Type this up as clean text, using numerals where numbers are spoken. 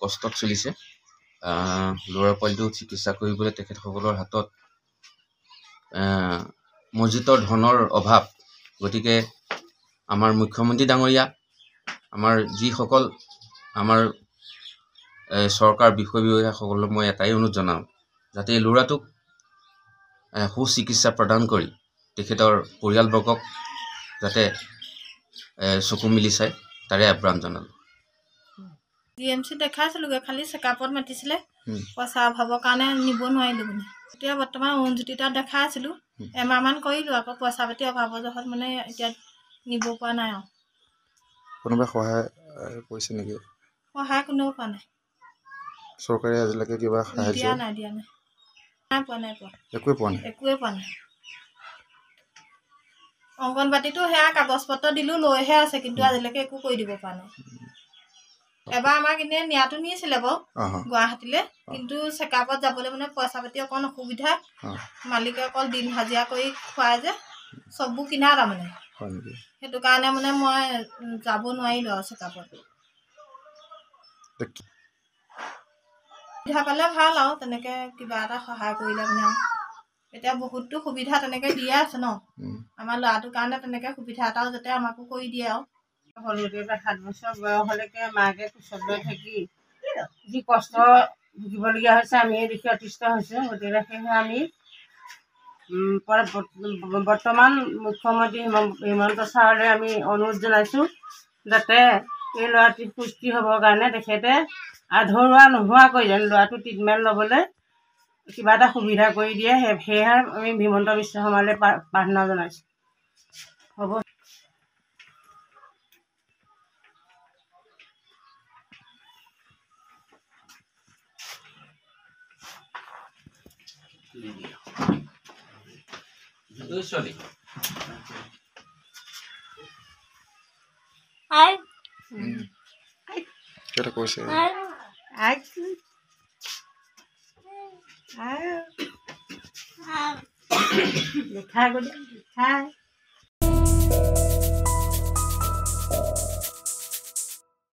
কষ্টত চলিছে ল'ৰা পোৱালিটো চিকিৎসা কৰিবলৈ তেখেতসকলৰ হাতত মছজিদৰ ধনৰ অভাৱ গতিকে আমাৰ মুখ্যমন্ত্ৰী ডাঙৰীয়া আমাৰ যিসকল আমাৰ চৰকাৰ বিষয়সকলক মই এটাই অনুৰোধ জনাওঁ যাতে এই ল'ৰাটোক সুচিকিৎসা প্ৰদান কৰি তেখেতৰ পৰিয়ালবৰ্গক যাতে চকু মিলি চাই তাৰে আহ্বান জনালোঁ জিএমচি দেখাইছিলোগৈ খালি চেকআপত মাতিছিলে পইচা অভাৱৰ কাৰণে নিব নোৱাৰিলোঁ মানে এতিয়া বৰ্তমান অৰুণজ্যোতি তাত দেখাই আছিলোঁ এমাহমান কৰিলোঁ আকৌ পইচা পাতি অভাৱৰ জহত মানে এতিয়া নিব পৰা নাই আৰু কোনোবাই সহায় কৰিছে নেকি সহায় কোনেও পোৱা নাই চৰকাৰে আজিলৈকে কিবা সাহায্য দিয়া নাই নাই পোৱা একোৱে পোৱা নাই অংগনবাড়ীতো সেয়া কাগজ পত্ৰ দিলোঁ লৈহে আছে কিন্তু আজিলৈকে একো কৰি দিব পৰা নাই এবাৰ আমাক এনেই নিয়াটো নিছিলে বাৰু গুৱাহাটীলৈ কিন্তু চেকআপত যাবলৈ মানে পইচা পাতি অকণ অসুবিধা মালিকে অকল দিন হাজিৰা কৰি খুৱাই যে চববোৰ কিনা তাৰমানে সেইটো কাৰণে মানে মই যাব নোৱাৰিলোঁ আৰু চেকআপত সুবিধা পালে ভাল আৰু তেনেকৈ কিবা এটা সহায় কৰিলে মানে এতিয়া বহুতো সুবিধা তেনেকৈ দিয়ে আছে ন আমাৰ ল'ৰাটোৰ কাৰণে তেনেকৈ সুবিধা এটাও যাতে আমাকো কৰি দিয়ে আৰু 7 বছৰ বয়স হ'লেকে মাকে কোচত লৈ থাকি যি কষ্ট ভুগিবলগীয়া হৈছে আমি এই দেখি অতিষ্ঠ হৈছোঁ গতিকে সেয়েহে আমি বৰ্তমান মুখ্যমন্ত্ৰী হিমন্ত ছাৰলৈ আমি অনুৰোধ জনাইছোঁ যাতে এই ল'ৰাটিৰ পুষ্টি হ'বৰ কাৰণে তেখেতে আধৰুৱা নোহোৱাকৈ যেন ল'ৰাটো ট্ৰিটমেণ্ট ল'বলৈ কিবা এটা সুবিধা কৰি দিয়ে সেয়েহে আমি হিমন্ত বিশ্ব শৰ্মালৈ প্ৰাৰ্থনা জনাইছোঁ হ'ব কৈছে লিখা গ'লে লিখা